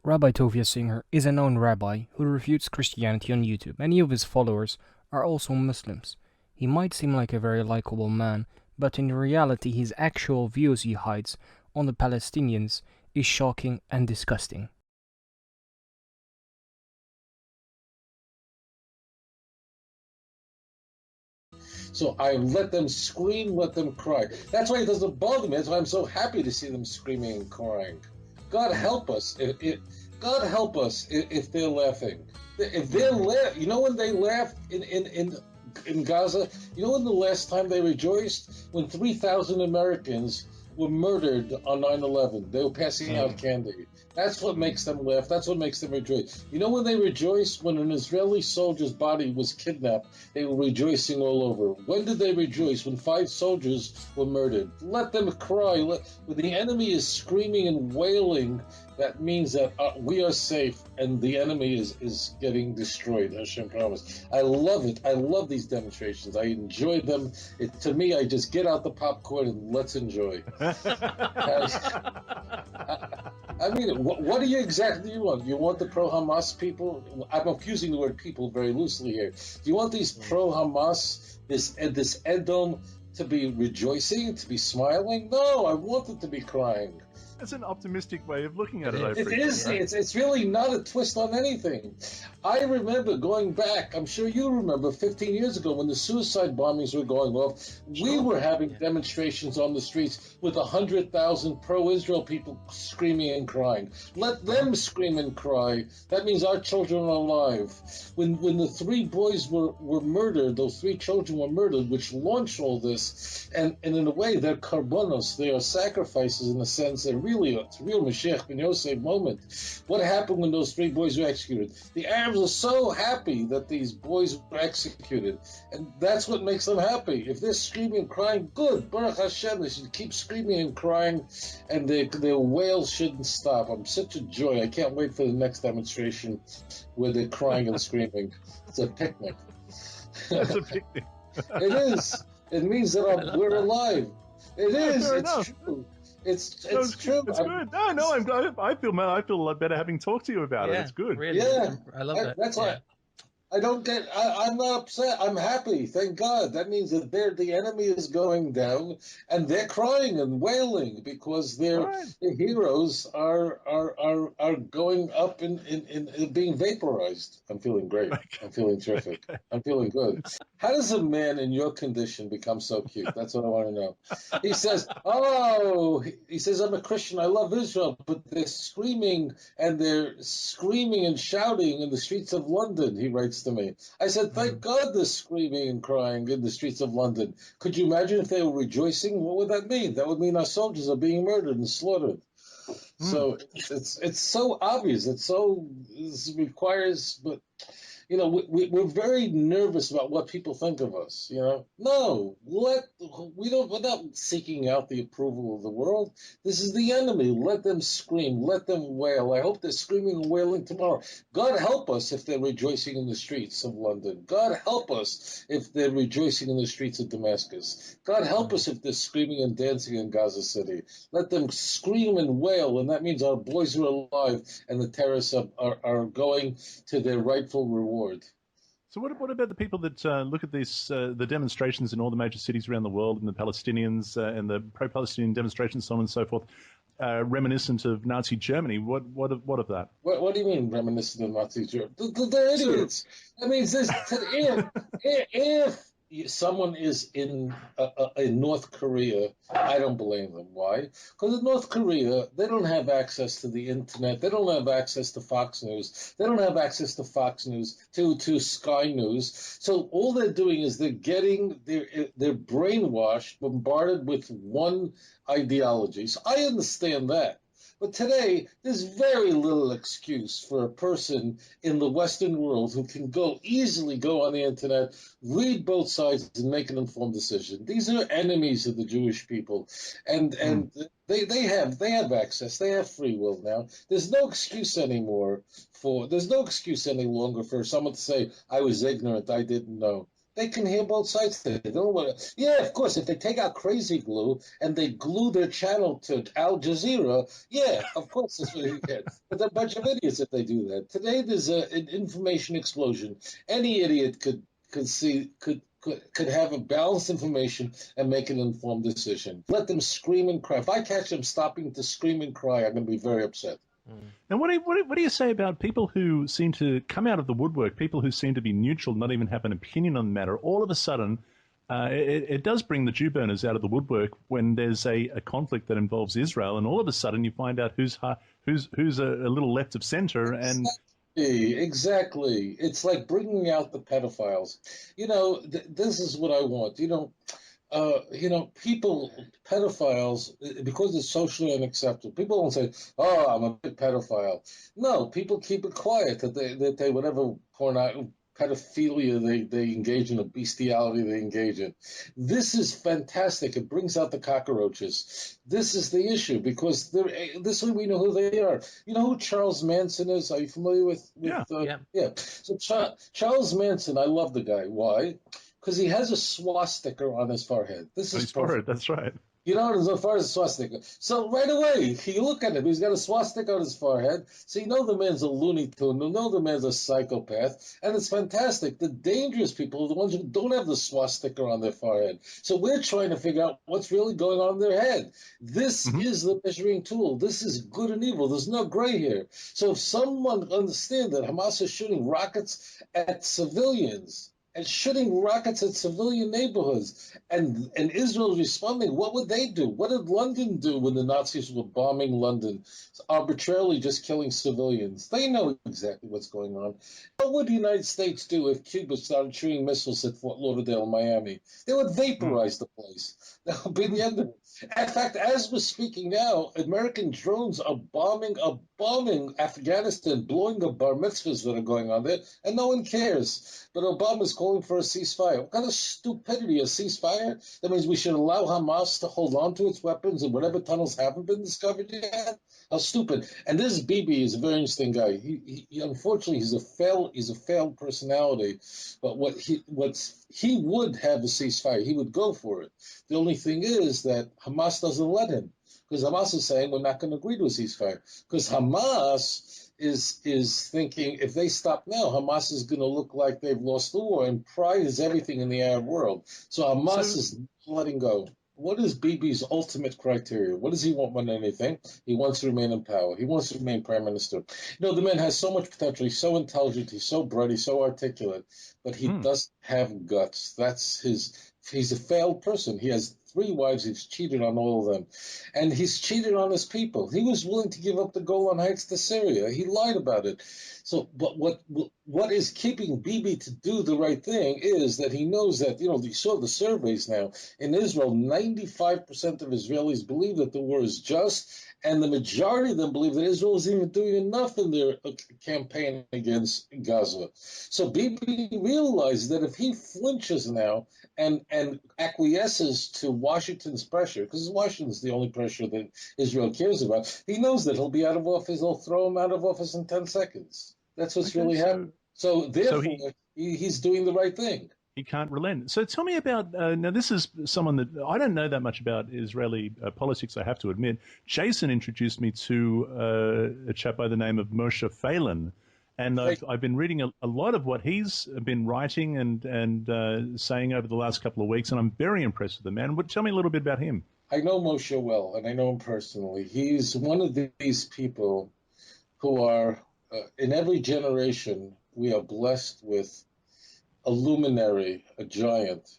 Rabbi Tovia Singer is a known rabbi who refutes Christianity on YouTube. Many of his followers are also Muslims. He might seem like a very likable man, but in reality his actual views he hides on the Palestinians is shocking and disgusting. So I let them scream, let them cry. That's why it doesn't bother me. That's why I'm so happy to see them screaming and crying. God help us. God help us if they're laughing. If they're you know when they laugh in Gaza? You know when the last time they rejoiced? When 3,000 Americans were murdered on 9/11. They were passing out candy. That's what makes them laugh. That's what makes them rejoice. You know when they rejoice? When an Israeli soldier's body was kidnapped, they were rejoicing all over. When did they rejoice? When 5 soldiers were murdered. Let them cry. When the enemy is screaming and wailing, that means that we are safe and the enemy is getting destroyed. Hashem promised. I love it. I love these demonstrations. I enjoy them. To me, I just get out the popcorn and let's enjoy. I mean, what do you exactly want? You want the pro-Hamas people? I'm using the word people very loosely here. Do you want these pro-Hamas, this Edom, to be rejoicing, to be smiling? No, I want them to be crying. That's an optimistic way of looking at it. It is. It's really not a twist on anything. I remember going back, I'm sure you remember, 15 years ago when the suicide bombings were going off, we were having demonstrations on the streets with 100,000 pro-Israel people screaming and crying. Let them scream and cry. That means our children are alive. When the 3 boys were murdered, those 3 children were murdered, which launched all this, and in a way they're karbonos, they are sacrifices in a sense. It's a real Mashiach ben Yosef moment. What happened when those 3 boys were executed? The Arabs are so happy that these boys were executed, and that's what makes them happy. If they're screaming and crying, good, Baruch Hashem, they should keep screaming and crying, and their wails shouldn't stop. I'm such a joy. I can't wait for the next demonstration where they're crying and screaming. It's a picnic. It's a picnic. It is. It means that we're alive. It is. It's true. It's true. It's good. No, I'm glad. I feel a lot better having talked to you about it. It's good. Really, I love that. That's why I'm not upset. I'm happy. Thank God. That means that the enemy is going down, and they're crying and wailing because their heroes are going up in being vaporized. I'm feeling great. I'm feeling terrific. I'm feeling good. How does a man in your condition become so cute? That's what I want to know. He says, I'm a Christian. I love Israel, but they're screaming and shouting in the streets of London, he writes to me. I said, thank God they're screaming and crying in the streets of London. Could you imagine if they were rejoicing? What would that mean? That would mean our soldiers are being murdered and slaughtered. So it's so obvious. It requires, but we're very nervous about what people think of us. No, we're not seeking out the approval of the world. This is the enemy. Let them scream, let them wail. I hope they're screaming and wailing tomorrow. God help us if they're rejoicing in the streets of London. God help us if they're rejoicing in the streets of Damascus. God help us if they're screaming and dancing in Gaza City. Let them scream and wail, and that means our boys are alive and the terrorists are going to their rightful reward. So what about the people that look at the demonstrations in all the major cities around the world, and the Palestinians and the pro-Palestinian demonstrations, so on and so forth, reminiscent of Nazi Germany? What of that? What do you mean reminiscent of Nazi Germany? They're idiots. I mean, if someone is in North Korea, I don't blame them. Why? Because in North Korea, they don't have access to the internet. They don't have access to Fox News. They don't have access to Fox News, to Sky News. So all they're doing is they're brainwashed, bombarded with one ideology. So I understand that. But today, there's very little excuse for a person in the Western world who can easily go on the internet, read both sides, and make an informed decision. These are enemies of the Jewish people, and they have access. They have free will now. There's no excuse anymore there's no excuse any longer for someone to say, I was ignorant, I didn't know. They can hear both sides. They don't want to. Yeah, of course, if they take out Crazy Glue and they glue their channel to Al Jazeera, yeah, of course that's what you get. But they're a bunch of idiots if they do that. Today there's an information explosion. Any idiot could have a balanced information and make an informed decision. Let them scream and cry. If I catch them stopping to scream and cry, I'm going to be very upset. And what do you say about people who seem to come out of the woodwork, people who seem to be neutral, not even have an opinion on the matter? All of a sudden, it does bring the Jew burners out of the woodwork when there's a conflict that involves Israel, and all of a sudden you find out who's a little left of center. And exactly. It's like bringing out the pedophiles. This is what I want. People, pedophiles, because it's socially unacceptable. People don't say, "Oh, I'm a big pedophile." No, people keep it quiet that they whatever pedophilia they engage in, a bestiality they engage in. This is fantastic. It brings out the cockroaches. This is the issue because this way we know who they are. You know who Charles Manson is? Are you familiar with? Yeah. Yeah. So Charles Manson, I love the guy. Why? Because he has a swastika on his forehead. This is forehead. That's right. As far as a swastika. So right away, you look at him, he's got a swastika on his forehead. So you know the man's a Looney Tune. You know the man's a psychopath. And it's fantastic. The dangerous people are the ones who don't have the swastika on their forehead. So we're trying to figure out what's really going on in their head. This is the measuring tool. This is good and evil. There's no gray here. So if someone understands that Hamas is shooting rockets at civilians, and shooting rockets at civilian neighborhoods, and Israel's responding, what would they do? What did London do when the Nazis were bombing London, arbitrarily just killing civilians? They know exactly what's going on. What would the United States do if Cuba started shooting missiles at Fort Lauderdale and Miami? They would vaporize the place. That would be the end of it. In fact, as we're speaking now, American drones are bombing Afghanistan, blowing up bar mitzvahs that are going on there, and no one cares. But Obama's calling for a ceasefire. What kind of stupidity, a ceasefire? That means we should allow Hamas to hold on to its weapons and whatever tunnels haven't been discovered yet? How stupid. And this Bibi is a very interesting guy. He unfortunately, he's a failed personality. But he would have a ceasefire. He would go for it. The only thing is that Hamas doesn't let him, because Hamas is saying we're not going to agree to a ceasefire. Because Hamas is thinking if they stop now, Hamas is going to look like they've lost the war, and pride is everything in the Arab world. So Hamas is not letting go. What is Bibi's ultimate criteria? What does he want more than anything? He wants to remain in power. He wants to remain prime minister. The man has so much potential. He's so intelligent. He's so bright. He's so articulate. But he doesn't have guts. He's a failed person. He has 3 wives. He's cheated on all of them. And he's cheated on his people. He was willing to give up the Golan Heights to Syria. He lied about it. So, but what is keeping Bibi to do the right thing is that he knows that, you saw the surveys now. In Israel, 95% of Israelis believe that the war is just, and the majority of them believe that Israel isn't even doing enough in their campaign against Gaza. So Bibi realizes that if he flinches now and acquiesces to Washington's pressure, because Washington's the only pressure that Israel cares about, he knows that he'll be out of office. They'll throw him out of office in 10 seconds. That's what's really happening. So therefore, he's doing the right thing. He can't relent. So tell me about, now this is someone that, I don't know that much about Israeli politics, I have to admit. Jason introduced me to a chap by the name of Moshe Phelan. And I've been reading a lot of what he's been writing and saying over the last couple of weeks, and I'm very impressed with the man. Tell me a little bit about him. I know Moshe well, and I know him personally. He's one of these people who are, in every generation, we are blessed with a luminary, a giant,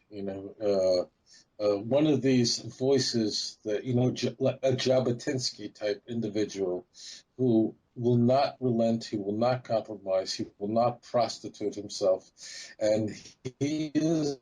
one of these voices that, a Jabotinsky type individual who will not relent, he will not compromise, he will not prostitute himself, and he is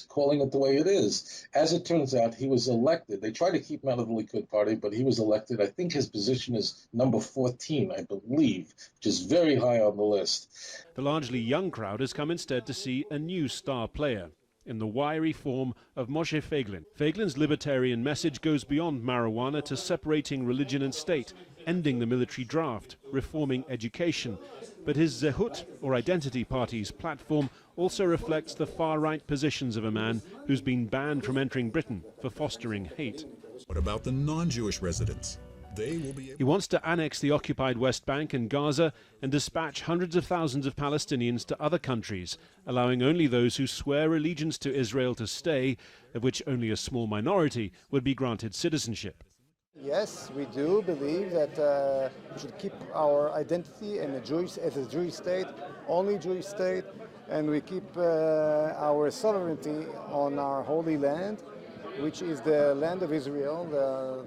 calling it the way it is. As it turns out, he was elected. They tried to keep him out of the Likud party, but he was elected. I think his position is number 14, I believe, which is very high on the list. The largely young crowd has come instead to see a new star player. in the wiry form of Moshe Feiglin. Feiglin's libertarian message goes beyond marijuana to separating religion and state, ending the military draft, reforming education. But his Zehut, or Identity Party's platform, also reflects the far-right positions of a man who's been banned from entering Britain for fostering hate. What about the non-Jewish residents? They will be able... He wants to annex the occupied West Bank and Gaza and dispatch hundreds of thousands of Palestinians to other countries, allowing only those who swear allegiance to Israel to stay, of which only a small minority would be granted citizenship. Yes, we do believe that we should keep our identity as a Jewish state, only Jewish state, and we keep our sovereignty on our holy land, which is the land of Israel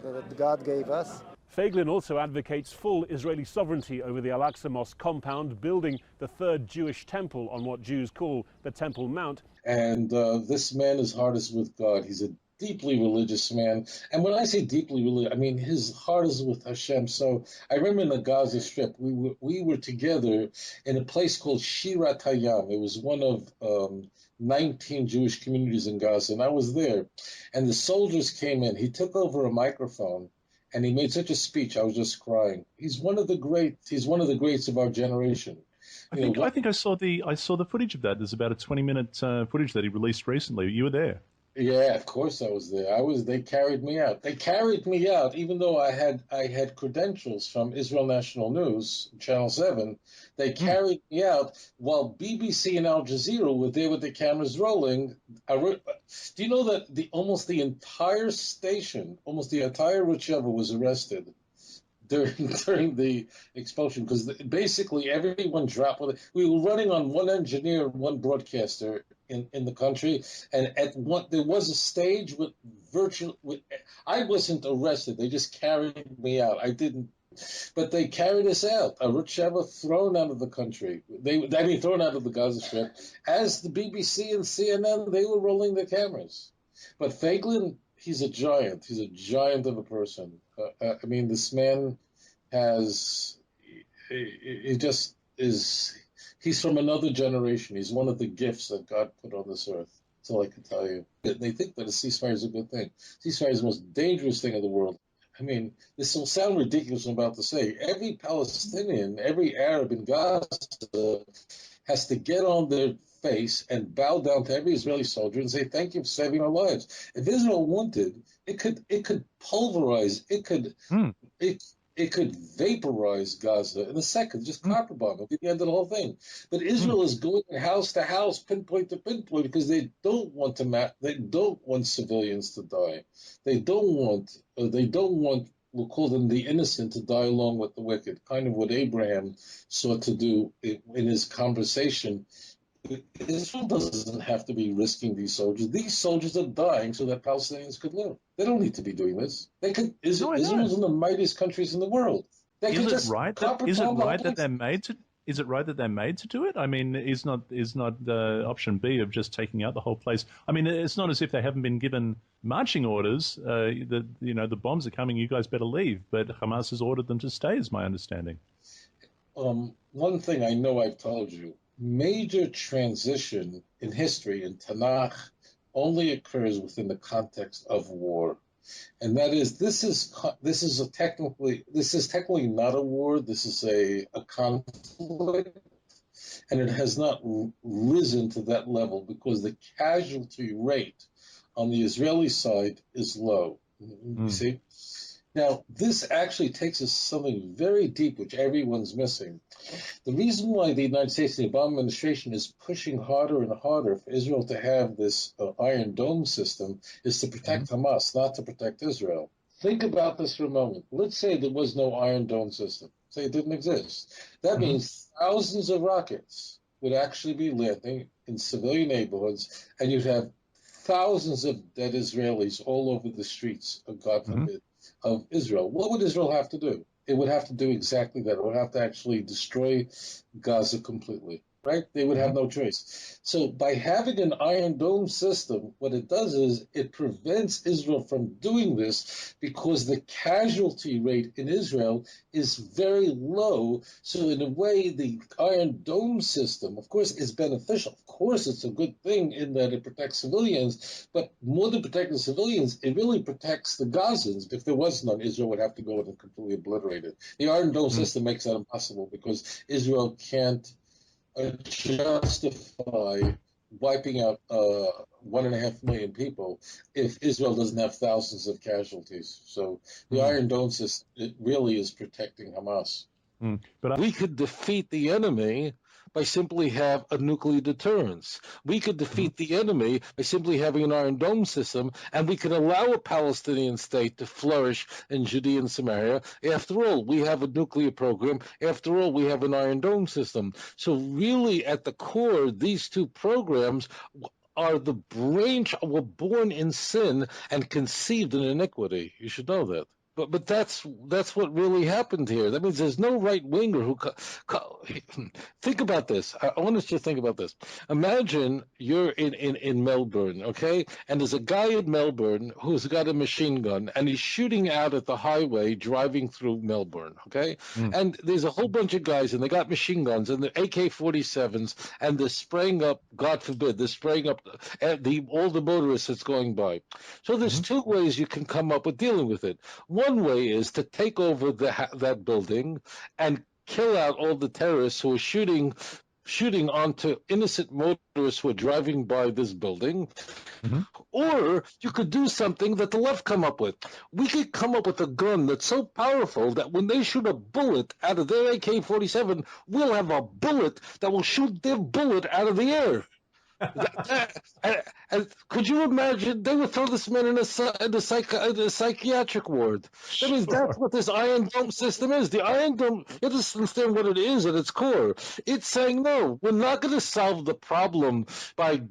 that God gave us. Feiglin also advocates full Israeli sovereignty over the Al-Aqsa Mosque compound, building the third Jewish temple on what Jews call the Temple Mount. And this man, his heart is with God. He's a deeply religious man. And when I say deeply religious, I mean his heart is with Hashem. So I remember in the Gaza Strip, we were together in a place called Shirat Hayam. It was one of 19 Jewish communities in Gaza, and I was there. And the soldiers came in. He took over a microphone, and he made such a speech. I was just crying. He's one of the greats. He's one of the greats of our generation. I think I saw the footage of that. There's about a 20-minute footage that he released recently. You were there. Yeah, of course I was there. They carried me out. They carried me out, even though I had credentials from Israel National News, Channel 7. They carried me out while BBC and Al Jazeera were there with the cameras rolling. Do you know that almost the entire station, almost the entire Rocheva was arrested during the expulsion, because basically everyone dropped. We were running on one engineer, one broadcaster in the country, and there was a stage with I wasn't arrested. They just carried me out. I didn't, but they carried us out. A Rocheva thrown out of the country. Thrown out of the Gaza Strip. As the BBC and CNN, they were rolling their cameras. But Feiglin, he's a giant. He's a giant of a person. I mean, this man he just is. He's from another generation. He's one of the gifts that God put on this earth. That's all I can tell you. They think that a ceasefire is a good thing. Ceasefire is the most dangerous thing in the world. I mean, this will sound ridiculous, I'm about to say. Every Palestinian, every Arab in Gaza has to get on their face and bow down to every Israeli soldier and say, thank you for saving our lives. If Israel wanted, it could pulverize, it could vaporize Gaza in a second, just carpet bomb. It'll be the end of the whole thing. But Israel is going house to house, pinpoint to pinpoint, because they don't want they don't want civilians to die. They don't want we'll call them the innocent, to die along with the wicked. Kind of what Abraham sought to do in his conversation. Israel doesn't have to be risking these soldiers. These soldiers are dying so that Palestinians could live. They don't need to be doing this. Israel's one of the mightiest countries in the world. Is it right that they're made to do it? I mean, is not the option B of just taking out the whole place? I mean, it's not as if they haven't been given marching orders. The bombs are coming. You guys better leave. But Hamas has ordered them to stay, is my understanding. One thing I know I've told you. Major transition in history in Tanakh only occurs within the context of war, and that is this is technically not a war. This is a conflict, and it has not risen to that level because the casualty rate on the Israeli side is low. You see. Now, this actually takes us something very deep, which everyone's missing. The reason why the United States, the Obama administration, is pushing harder and harder for Israel to have this Iron Dome system is to protect Hamas, not to protect Israel. Think about this for a moment. Let's say there was no Iron Dome system. Say it didn't exist. That means thousands of rockets would actually be landing in civilian neighborhoods, and you'd have thousands of dead Israelis all over the streets, God forbid, of Israel. What would Israel have to do? It would have to do exactly that. It would have to actually destroy Gaza completely. right? They would have no choice. So by having an Iron Dome system, what it does is it prevents Israel from doing this because the casualty rate in Israel is very low. So in a way, the Iron Dome system, of course, is beneficial. Of course, it's a good thing in that it protects civilians, but more than protecting civilians, it really protects the Gazans. If there was none, Israel would have to go in and completely obliterate it. The Iron Dome system makes that impossible because Israel can't justify wiping out 1.5 million people if Israel doesn't have thousands of casualties. So the Iron Dome system, it really is protecting Hamas. But we could defeat the enemy by simply have a nuclear deterrence. We could defeat the enemy by simply having an Iron Dome system, and we could allow a Palestinian state to flourish in Judea and Samaria. After all, we have a nuclear program. After all, we have an Iron Dome system. So really, at the core, these two programs are the branch, were born in sin and conceived in iniquity. You should know that. But that's what really happened here. That means there's no right winger who think about this. I want us to think about this. Imagine you're in Melbourne, okay, and there's a guy in Melbourne who's got a machine gun and he's shooting out at the highway driving through Melbourne, okay, and there's a whole bunch of guys and they got machine guns and the AK-47s and they're spraying up. God forbid, they're spraying up all the motorists that's going by. So there's two ways you can come up with dealing with it. One way is to take over that building and kill out all the terrorists who are shooting onto innocent motorists who are driving by this building. Or you could do something that the left come up with. We could come up with a gun that's so powerful that when they shoot a bullet out of their AK-47, we'll have a bullet that will shoot their bullet out of the air. Could you imagine? They would throw this man in a psychiatric ward. That means that's what this Iron Dome system is. The Iron Dome, you understand what it is at its core. It's saying, no, we're not going to solve the problem by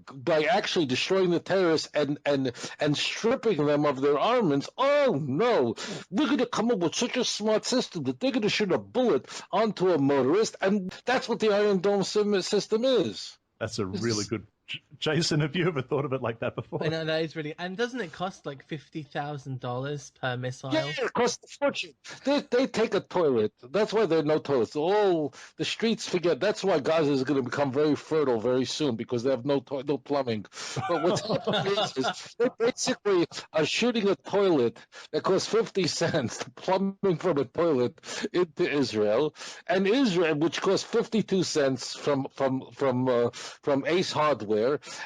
actually destroying the terrorists and stripping them of their armaments. Oh, no. We're going to come up with such a smart system that they're going to shoot a bullet onto a motorist, and that's what the Iron Dome system is. That's a really good. Jason, have you ever thought of it like that before? I know, that is really. And doesn't it cost like $50,000 per missile? Yeah, it costs a fortune. They take a toilet. That's why there are no toilets. All the streets forget. That's why Gaza is going to become very fertile very soon because they have no plumbing. But what's happening is they basically are shooting a toilet that costs 50 cents, plumbing from a toilet into Israel, and Israel, which costs 52 cents from Ace Hardware.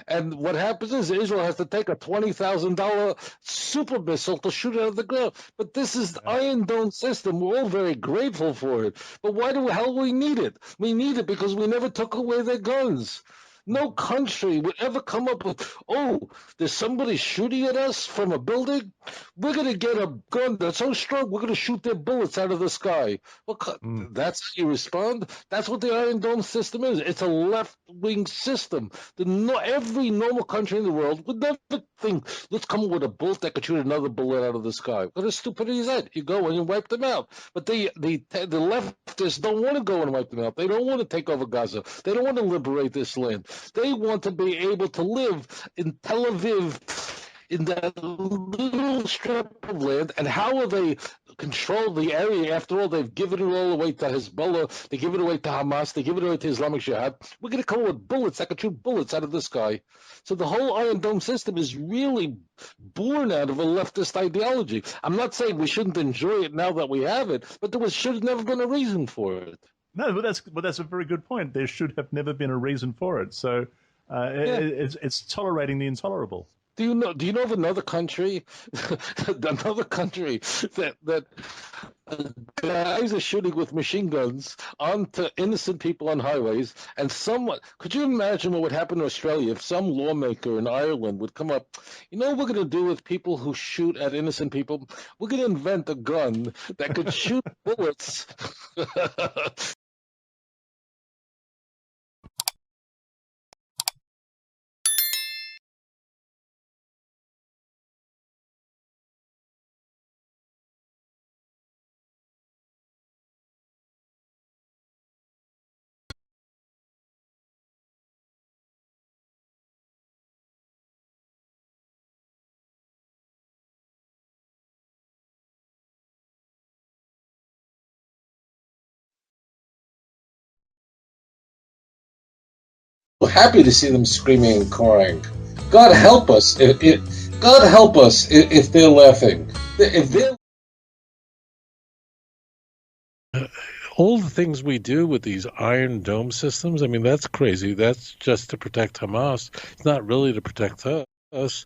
And what happens is Israel has to take a $20,000 super missile to shoot out of the ground. But this is the Iron Dome system. We're all very grateful for it. But why the hell we need it? We need it because we never took away their guns. No country would ever come up with, oh, there's somebody shooting at us from a building. We're going to get a gun that's so strong, we're going to shoot their bullets out of the sky. Well, that's how you respond? That's what the Iron Dome system is. It's a left-wing system. Every normal country in the world would never think, let's come up with a bullet that could shoot another bullet out of the sky. What a stupidity is that? You go and you wipe them out. But the leftists don't want to go and wipe them out. They don't want to take over Gaza. They don't want to liberate this land. They want to be able to live in Tel Aviv, in that little strip of land. And how will they control the area? After all, they've given it all away to Hezbollah. They give it away to Hamas. They give it away to Islamic Jihad. We're going to come up with bullets that can shoot bullets out of the sky. So the whole Iron Dome system is really born out of a leftist ideology. I'm not saying we shouldn't enjoy it now that we have it, but there should have never been a reason for it. No, but that's a very good point. There should have never been a reason for it. So it's tolerating the intolerable. Do you know of another country, that guys are shooting with machine guns onto innocent people on highways? And could you imagine what would happen in Australia if some lawmaker in Ireland would come up? You know what we're going to do with people who shoot at innocent people? We're going to invent a gun that could shoot bullets. happy to see them screaming and crying. God help us! God help us if they're laughing. If they're all the things we do with these Iron Dome systems, I mean, that's crazy. That's just to protect Hamas. It's not really to protect us.